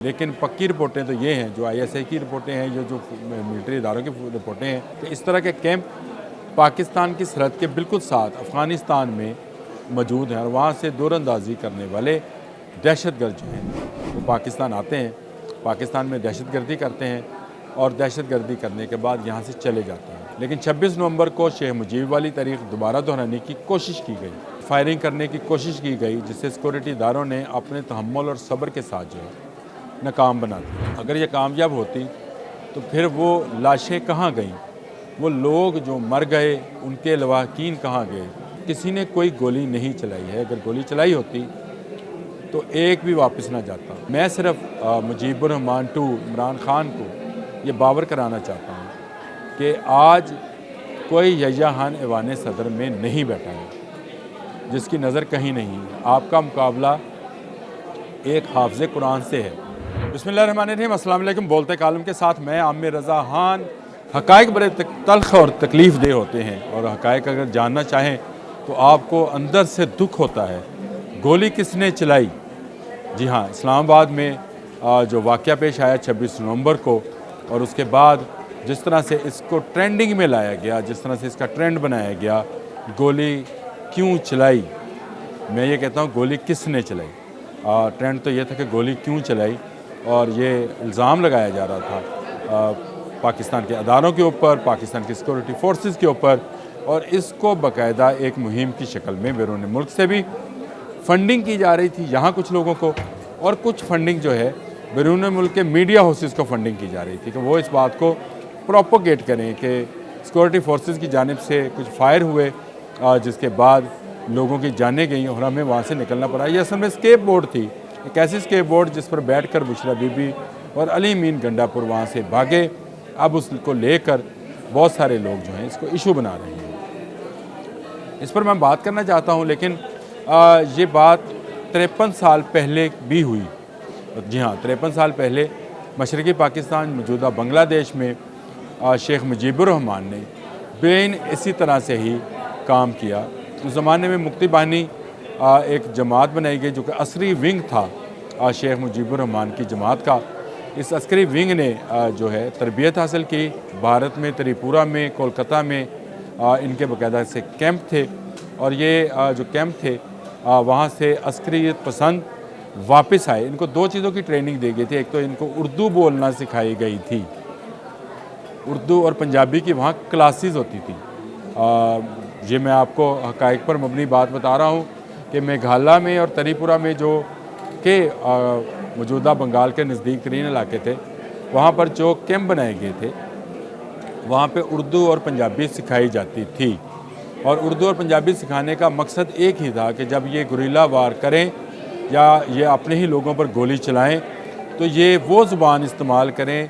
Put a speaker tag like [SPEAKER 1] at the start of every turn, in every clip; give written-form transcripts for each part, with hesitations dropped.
[SPEAKER 1] لیکن پکی رپورٹیں تو یہ ہیں، جو آئی ایس آئی کی رپورٹیں ہیں، جو ملٹری اداروں کی رپورٹیں ہیں کہ اس طرح کے کیمپ پاکستان کی سرحد کے بالکل ساتھ افغانستان میں موجود ہیں، اور وہاں سے دور اندازی کرنے والے دہشت گرد جو ہیں وہ پاکستان آتے ہیں، پاکستان میں دہشت گردی کرتے ہیں اور دہشت گردی کرنے کے بعد یہاں سے چلے جاتے ہیں۔ لیکن 26 نومبر کو شیخ مجیب والی تاریخ دوبارہ دہرانے کی کوشش کی گئی، فائرنگ کرنے کی کوشش کی گئی، جس سے سیکورٹی اداروں نے اپنے تحمل اور صبر کے ساتھ جو ہے ناکام بنا دیا۔ اگر یہ کامیاب ہوتی تو پھر وہ لاشیں کہاں گئیں، وہ لوگ جو مر گئے ان کے لواحقین کہاں گئے؟ کسی نے کوئی گولی نہیں چلائی ہے، اگر گولی چلائی ہوتی تو ایک بھی واپس نہ جاتا۔ میں صرف مجیب الرحمان ٹو عمران خان کو یہ باور کرانا چاہتا ہوں کہ آج کوئی یحییٰ خان ایوان صدر میں نہیں بیٹھا ہے جس کی نظر کہیں نہیں ہے۔ آپ کا مقابلہ ایک حافظ قرآن سے ہے۔ بسم اللہ الرحمن الرحیم، السلام علیکم۔ بولتے کالم کے ساتھ میں عامر رضا خان۔ حقائق بڑے تلخ اور تکلیف دہ ہوتے ہیں، اور حقائق اگر جاننا چاہیں تو آپ کو اندر سے دکھ ہوتا ہے۔ گولی کس نے چلائی؟ جی ہاں، اسلام آباد میں جو واقعہ پیش آیا 26 نومبر کو، اور اس کے بعد جس طرح سے اس کو ٹرینڈنگ میں لایا گیا، جس طرح سے اس کا ٹرینڈ بنایا گیا، گولی کیوں چلائی؟ میں یہ کہتا ہوں گولی کس نے چلائی۔ ٹرینڈ تو یہ تھا کہ گولی کیوں چلائی، اور یہ الزام لگایا جا رہا تھا پاکستان کے اداروں کے اوپر، پاکستان کی سیکورٹی فورسز کے اوپر، اور اس کو باقاعدہ ایک مہم کی شکل میں بیرون ملک سے بھی فنڈنگ کی جا رہی تھی یہاں کچھ لوگوں کو، اور کچھ فنڈنگ جو ہے بیرون ملک کے میڈیا ہاؤسز کو فنڈنگ کی جا رہی تھی کہ وہ اس بات کو پروپوگیٹ کریں کہ سیکورٹی فورسز کی جانب سے کچھ فائر ہوئے، جس کے بعد لوگوں کی جانیں گئیں اور ہمیں وہاں سے نکلنا پڑا۔ یہ اصل میں اسکیپ بورڈ تھی، ایک ایسی اسکیپ بورڈ جس پر بیٹھ کر بشرا بی بی اور علی امین گنڈا پور وہاں سے بھاگے۔ اب اس کو لے کر بہت سارے لوگ جو ہیں اس کو ایشو بنا رہے ہیں۔ اس پر میں بات کرنا چاہتا ہوں، لیکن یہ بات 53 سال پہلے بھی ہوئی۔ جی ہاں، 53 سال پہلے مشرقی پاکستان موجودہ بنگلہ دیش میں شیخ مجیب الرحمان نے بین اسی طرح سے ہی کام کیا۔ اس زمانے میں مکتی باہنی ایک جماعت بنائی گئی جو کہ عسکری ونگ تھا شیخ مجیب الرحمان کی جماعت کا۔ اس عسکری ونگ نے جو ہے تربیت حاصل کی بھارت میں، تری پورہ میں، کولکتہ میں ان کے باقاعدہ سے کیمپ تھے، اور یہ جو کیمپ تھے وہاں سے عسکریت پسند واپس آئے۔ ان کو دو چیزوں کی ٹریننگ دی گئی تھی، ایک تو ان کو اردو بولنا سکھائی گئی تھی، اردو اور پنجابی کی وہاں کلاسز ہوتی تھی۔ یہ میں آپ کو حقائق پر مبنی بات بتا رہا ہوں کہ میگھالیہ میں اور تری پورہ میں جو کہ موجودہ بنگال کے نزدیک ترین علاقے تھے، وہاں پر جو کیمپ بنائے گئے تھے وہاں پہ اردو اور پنجابی سکھائی جاتی تھی، اور اردو اور پنجابی سکھانے کا مقصد ایک ہی تھا کہ جب یہ گوریلا وار کریں یا یہ اپنے ہی لوگوں پر گولی چلائیں تو یہ وہ زبان استعمال کریں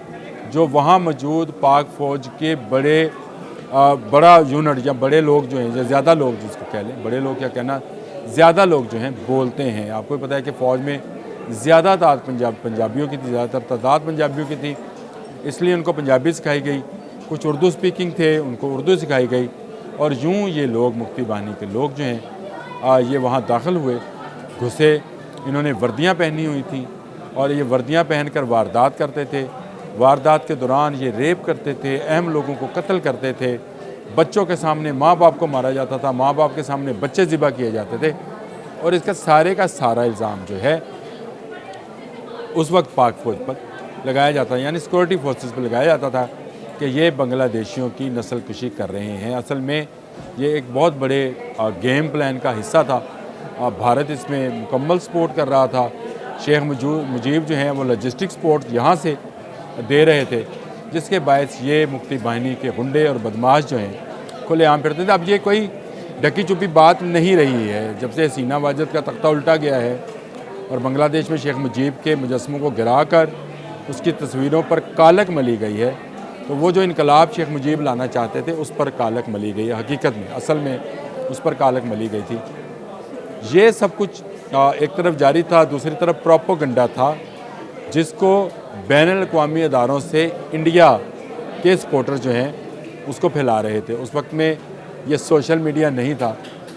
[SPEAKER 1] جو وہاں موجود پاک فوج کے بڑا یونٹ یا بڑے لوگ جو ہیں، یا زیادہ لوگ جس کو کہہ لیں، بڑے لوگ کیا کہنا، زیادہ لوگ جو ہیں بولتے ہیں۔ آپ کو پتہ ہے کہ فوج میں زیادہ تعداد پنجابیوں کی تھی، زیادہ تر تعداد پنجابیوں کی تھی، اس لیے ان کو پنجابی سکھائی گئی۔ کچھ اردو سپیکنگ تھے، ان کو اردو سکھائی گئی، اور یوں یہ لوگ مکتی باہنی کے لوگ جو ہیں یہ وہاں داخل ہوئے، گھسے۔ انہوں نے وردیاں پہنی ہوئی تھیں، اور یہ وردیاں پہن کر واردات کرتے تھے۔ واردات کے دوران یہ ریپ کرتے تھے، اہم لوگوں کو قتل کرتے تھے، بچوں کے سامنے ماں باپ کو مارا جاتا تھا، ماں باپ کے سامنے بچے ذبح کیے جاتے تھے، اور اس کا سارا الزام جو ہے اس وقت پاک فوج پر لگایا جاتا ہے، یعنی سیکورٹی فورسز پر لگایا جاتا تھا کہ یہ بنگلہ دیشیوں کی نسل کشی کر رہے ہیں۔ اصل میں یہ ایک بہت بڑے گیم پلان کا حصہ تھا، بھارت اس میں مکمل سپورٹ کر رہا تھا۔ شیخ مجیب جو ہیں وہ لاجسٹک سپورٹ یہاں سے دے رہے تھے، جس کے باعث یہ مکتی باہنی کے غنڈے اور بدماش جو ہیں کھلے عام پھرتے تھے۔ اب یہ کوئی ڈھکی چھپی بات نہیں رہی ہے، جب سے حسینہ واجد کا تختہ الٹا گیا ہے اور بنگلہ دیش میں شیخ مجیب کے مجسموں کو گرا کر اس کی تصویروں پر کالک ملی گئی ہے، تو وہ جو انقلاب شیخ مجیب لانا چاہتے تھے اس پر کالک ملی گئی ہے۔ حقیقت میں اصل میں اس پر کالک ملی گئی تھی۔ یہ سب کچھ ایک طرف جاری تھا، دوسری طرف پروپوگنڈا تھا جس کو بین الاقوامی اداروں سے انڈیا کے سپورٹر جو ہیں اس کو پھیلا رہے تھے۔ اس وقت میں یہ سوشل میڈیا نہیں تھا،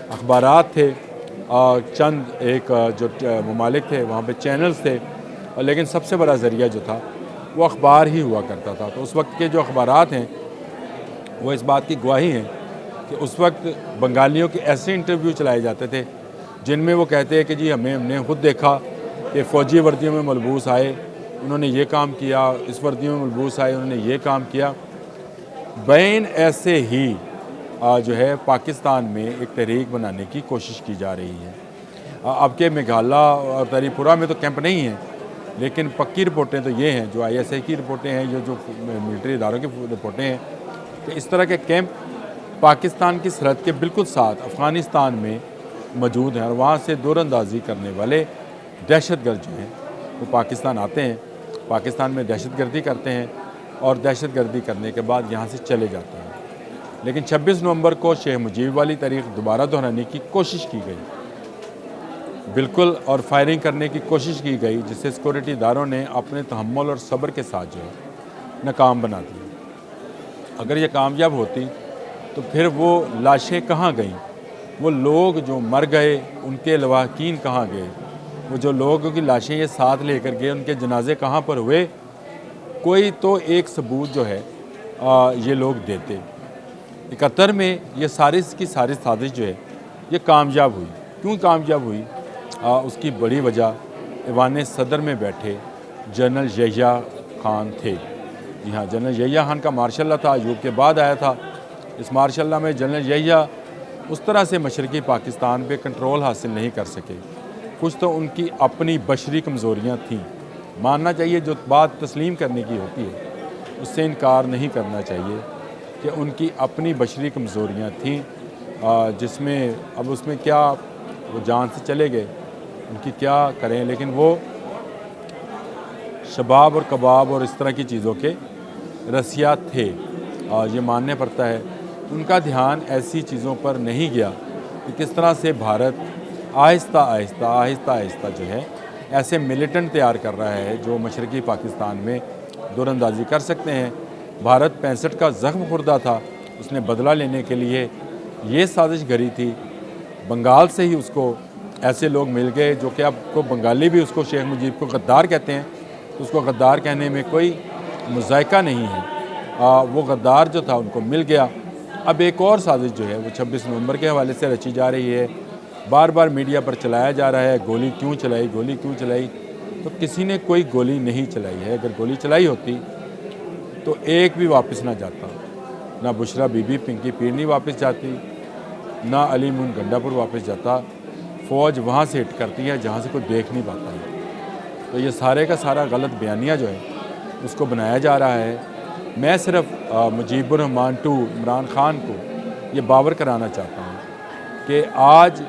[SPEAKER 1] اخبارات تھے، چند ایک جو ممالک تھے وہاں پہ چینلز تھے اور لیکن سب سے بڑا ذریعہ جو تھا وہ اخبار ہی ہوا کرتا تھا۔ تو اس وقت کے جو اخبارات ہیں وہ اس بات کی گواہی ہیں کہ اس وقت بنگالیوں کے ایسے انٹرویو چلائے جاتے تھے جن میں وہ کہتے ہیں کہ جی ہم نے خود دیکھا کہ فوجی وردیوں میں ملبوس آئے، انہوں نے یہ کام کیا، اس وردیوں میں ملبوس آئے، انہوں نے یہ کام کیا۔ بین ایسے ہی جو ہے پاکستان میں ایک تحریک بنانے کی کوشش کی جا رہی ہے۔ اب کہ میگھالیہ اور تری پورہ میں تو کیمپ نہیں ہیں، لیکن پکی رپورٹیں تو یہ ہیں، جو ISI کی رپورٹیں ہیں، جو ملٹری اداروں کی رپورٹیں ہیں کہ اس طرح کے کیمپ پاکستان کی سرحد کے بالکل ساتھ افغانستان میں موجود ہیں، اور وہاں سے دور اندازی کرنے والے دہشت گرد جو ہیں وہ پاکستان آتے ہیں، پاکستان میں دہشت گردی کرتے ہیں اور دہشت گردی کرنے کے بعد یہاں سے چلے جاتے ہیں۔ لیکن 26 نومبر کو شیخ مجیب والی تاریخ دوبارہ دہرانے کی کوشش کی گئی، بالکل، اور فائرنگ کرنے کی کوشش کی گئی، جس سے سیکورٹی اداروں نے اپنے تحمل اور صبر کے ساتھ جو ہے ناکام بنا دیا۔ اگر یہ کامیاب ہوتی تو پھر وہ لاشیں کہاں گئیں؟ وہ لوگ جو مر گئے ان کے لواحقین کہاں گئے؟ وہ جو لوگوں کی لاشیں یہ ساتھ لے کر گئے ان کے جنازے کہاں پر ہوئے؟ کوئی تو ایک ثبوت جو ہے یہ لوگ دیتے۔ 71 میں یہ ساری کی ساری سازش جو ہے یہ کامیاب ہوئی۔ کیوں کامیاب ہوئی؟ اس کی بڑی وجہ ایوان صدر میں بیٹھے جنرل یحییٰ خان تھے۔ جی ہاں، جنرل یحییٰ خان کا مارشل لا تھا، ایوب کے بعد آیا تھا۔ اس مارشل لا میں جنرل یحییٰ اس طرح سے مشرقی پاکستان پہ کنٹرول حاصل نہیں کر سکے۔ کچھ تو ان کی اپنی بشری کمزوریاں تھیں، ماننا چاہیے، جو بات تسلیم کرنے کی ہوتی ہے اس سے انکار نہیں کرنا چاہیے کہ ان کی اپنی بشری کمزوریاں تھیں، جس میں اب اس میں کیا، وہ جان سے چلے گئے، ان کی کیا کریں، لیکن وہ شباب اور کباب اور اس طرح کی چیزوں کے رسیا تھے، یہ ماننے پڑتا ہے۔ ان کا دھیان ایسی چیزوں پر نہیں گیا کہ کس طرح سے بھارت آہستہ آہستہ جو ہے ایسے ملیٹنٹ تیار کر رہا ہے جو مشرقی پاکستان میں دور اندازی کر سکتے ہیں۔ بھارت 65 کا زخم خوردہ تھا، اس نے بدلہ لینے کے لیے یہ سازش گھڑی تھی۔ بنگال سے ہی اس کو ایسے لوگ مل گئے جو کہ اب کو بنگالی بھی اس کو شیخ مجیب کو غدار کہتے ہیں، تو اس کو غدار کہنے میں کوئی مذائقہ نہیں ہے۔ وہ غدار جو تھا ان کو مل گیا۔ اب ایک اور سازش جو ہے وہ 26 نومبر کے حوالے سے رچی جا رہی ہے، بار بار میڈیا پر چلایا جا رہا ہے، گولی کیوں چلائی، گولی کیوں چلائی؟ تو کسی نے کوئی گولی نہیں چلائی ہے۔ اگر گولی چلائی ہوتی تو ایک بھی واپس نہ جاتا، نہ بشرا بی بی پنکی پیرنی واپس جاتی، نہ علی مون گنڈا پور واپس جاتا۔ فوج وہاں سے ہٹ کرتی ہے جہاں سے کوئی دیکھ نہیں پاتا ہے۔ تو یہ سارے کا سارا غلط بیانیہ جو ہے اس کو بنایا جا رہا ہے۔ میں صرف مجیب الرحمان ٹو عمران خان کو یہ باور کرانا چاہتا ہوں کہ آج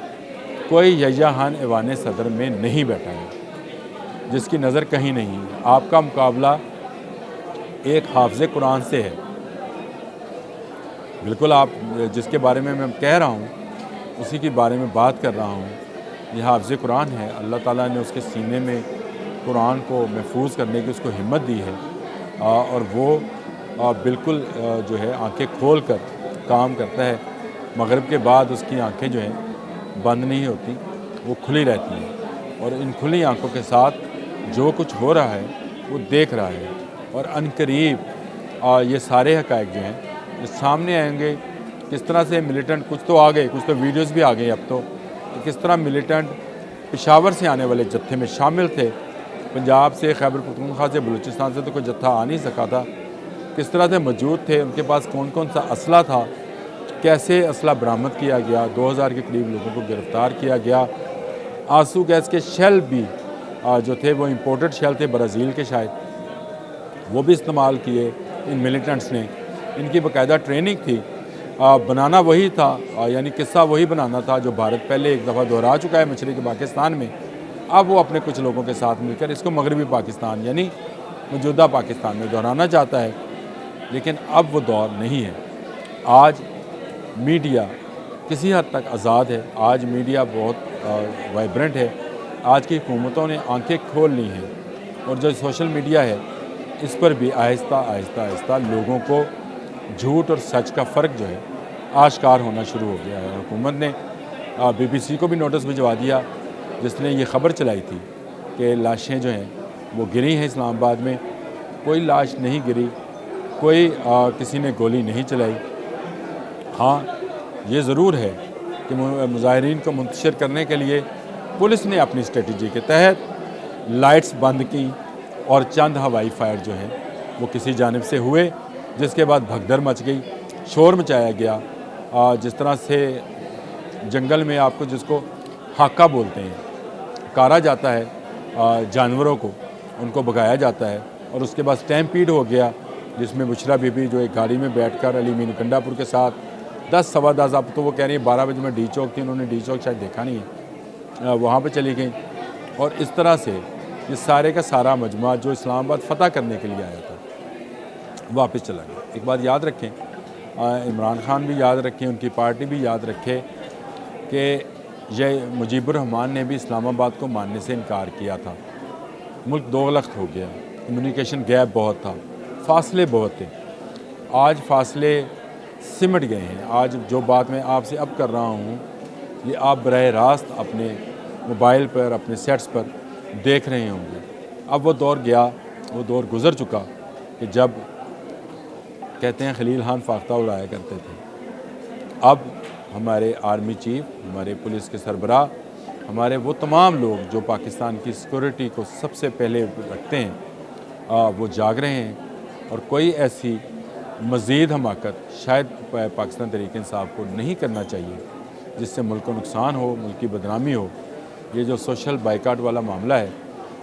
[SPEAKER 1] کوئی یحییٰ خان ایوان صدر میں نہیں بیٹھا ہے جس کی نظر کہیں نہیں ہے۔ آپ کا مقابلہ ایک حافظ قرآن سے ہے۔ بالکل، آپ جس کے بارے میں کہہ رہا ہوں اسی کے بارے میں بات کر رہا ہوں۔ یہ حافظ قرآن ہے، اللہ تعالیٰ نے اس کے سینے میں قرآن کو محفوظ کرنے کی اس کو ہمت دی ہے، اور وہ بالکل جو ہے آنکھیں کھول کر کام کرتا ہے۔ مغرب کے بعد اس کی آنکھیں جو ہیں بند نہیں ہوتی، وہ کھلی رہتی ہیں، اور ان کھلی آنکھوں کے ساتھ جو کچھ ہو رہا ہے وہ دیکھ رہا ہے، اور عنقریب یہ سارے حقائق جو ہیں یہ سامنے آئیں گے۔ کس طرح سے ملیٹنٹ، کچھ تو آ گئے، کچھ تو ویڈیوز بھی آ گئی اب تو، کہ کس طرح ملیٹنٹ پشاور سے آنے والے جتھے میں شامل تھے، پنجاب سے، خیبر پختونخوا سے، بلوچستان سے تو کوئی جتھا آ نہیں سکا تھا، کس طرح سے موجود تھے، ان کے پاس کون کون سا اسلحہ تھا، کیسے اسلحہ برآمد کیا گیا، 2000 کے قریب لوگوں کو گرفتار کیا گیا۔ آنسو گیس کے شیل بھی جو تھے وہ امپورٹڈ شیل تھے برازیل کے، شاید وہ بھی استعمال کیے ان ملیٹنٹس نے۔ ان کی باقاعدہ ٹریننگ تھی، بنانا وہی تھا، یعنی قصہ وہی بنانا تھا جو بھارت پہلے ایک دفعہ دہرا چکا ہے مشرقی پاکستان میں۔ اب وہ اپنے کچھ لوگوں کے ساتھ مل کر اس کو مغربی پاکستان یعنی موجودہ پاکستان میں دہرانا چاہتا ہے، لیکن اب وہ دور نہیں ہے۔ آج میڈیا کسی حد تک آزاد ہے، آج میڈیا بہت وائبرنٹ ہے، آج کی حکومتوں نے آنکھیں کھول لی ہیں، اور جو سوشل میڈیا ہے اس پر بھی آہستہ آہستہ لوگوں کو جھوٹ اور سچ کا فرق جو ہے آشکار ہونا شروع ہو گیا ہے۔ حکومت نے BBC کو بھی نوٹس بھجوا دیا، جس نے یہ خبر چلائی تھی کہ لاشیں جو ہیں وہ گری ہیں اسلام آباد میں، کوئی لاش نہیں گری، کوئی کسی نے گولی نہیں چلائی۔ ہاں یہ ضرور ہے کہ مظاہرین کو منتشر کرنے کے لیے پولیس نے اپنی اسٹریٹجی کے تحت لائٹس بند کی اور چند ہوائی فائر جو ہیں وہ کسی جانب سے ہوئے، جس کے بعد بھگدڑ مچ گئی، شور مچایا گیا۔ جس طرح سے جنگل میں آپ کو جس کو ہاکا بولتے ہیں، کارا جاتا ہے جانوروں کو، ان کو بھگایا جاتا ہے، اور اس کے بعد اسٹیمپیڈ ہو گیا جس میں بشرا بی بی جو ایک گاڑی میں بیٹھ کر علی مین کنڈا پور کے ساتھ 10 سوا 10 اب تو وہ کہہ رہی ہیں 12 بجے میں ڈی چوک تھی، انہوں نے ڈی چوک شاید دیکھا نہیں ہے، وہاں پہ چلی گئیں، اور اس طرح سے یہ سارے کا سارا مجموعہ جو اسلام آباد فتح کرنے کے لیے آیا تھا واپس چلا گیا۔ ایک بات یاد رکھیں، عمران خان بھی یاد رکھیں، ان کی پارٹی بھی یاد رکھے کہ یہ مجیب الرحمان نے بھی اسلام آباد کو ماننے سے انکار کیا تھا۔ ملک دو لخت ہو گیا، کمیونیکیشن گیپ بہت تھا، فاصلے بہت تھے۔ آج فاصلے سمٹ گئے ہیں۔ آج جو بات میں آپ سے اب کر رہا ہوں یہ آپ براہ راست اپنے موبائل پر، اپنے سیٹس پر دیکھ رہے ہوں گے۔ اب وہ دور گیا، وہ دور گزر چکا کہ جب کہتے ہیں خلیل خان فاختہ اڑایا کرتے تھے۔ اب ہمارے آرمی چیف، ہمارے پولیس کے سربراہ، ہمارے وہ تمام لوگ جو پاکستان کی سیکورٹی کو سب سے پہلے رکھتے ہیں، وہ جاگ رہے ہیں، اور کوئی ایسی مزید حماقت شاید پاکستان تحریک انصاف کو نہیں کرنا چاہیے جس سے ملک کو نقصان ہو، ملک کی بدنامی ہو۔ یہ جو سوشل بائیکاٹ والا معاملہ ہے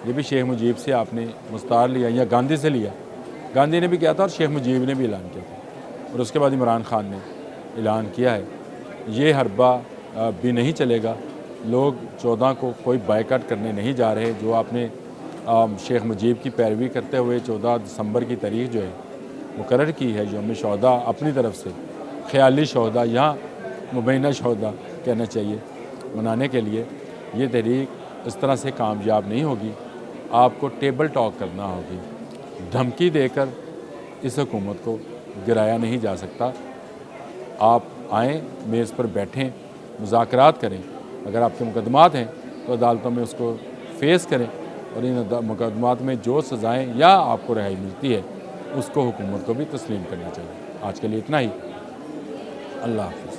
[SPEAKER 1] یہ بھی شیخ مجیب سے آپ نے مستعار لیا یا گاندھی سے لیا، گاندھی نے بھی کیا تھا اور شیخ مجیب نے بھی اعلان کیا تھا، اور اس کے بعد عمران خان نے اعلان کیا ہے۔ یہ حربہ بھی نہیں چلے گا، لوگ 14 کو کوئی بائیکاٹ کرنے نہیں جا رہے۔ جو آپ نے شیخ مجیب کی پیروی کرتے ہوئے 14 دسمبر کی تاریخ جو ہے مقرر کی ہے یوم شہداء، اپنی طرف سے خیالی شہداء یا مبینہ شہداء کہنا چاہیے، منانے کے لیے، یہ تحریک اس طرح سے کامیاب نہیں ہوگی۔ آپ کو ٹیبل ٹاک کرنا ہوگی، دھمکی دے کر اس حکومت کو گرایا نہیں جا سکتا۔ آپ آئیں، میز پر بیٹھیں، مذاکرات کریں، اگر آپ کے مقدمات ہیں تو عدالتوں میں اس کو فیس کریں، اور ان مقدمات میں جو سزائیں یا آپ کو رہائی ملتی ہے اس کو حکومت کو بھی تسلیم کرنا چاہیے۔ آج کے لیے اتنا ہی، اللہ حافظ۔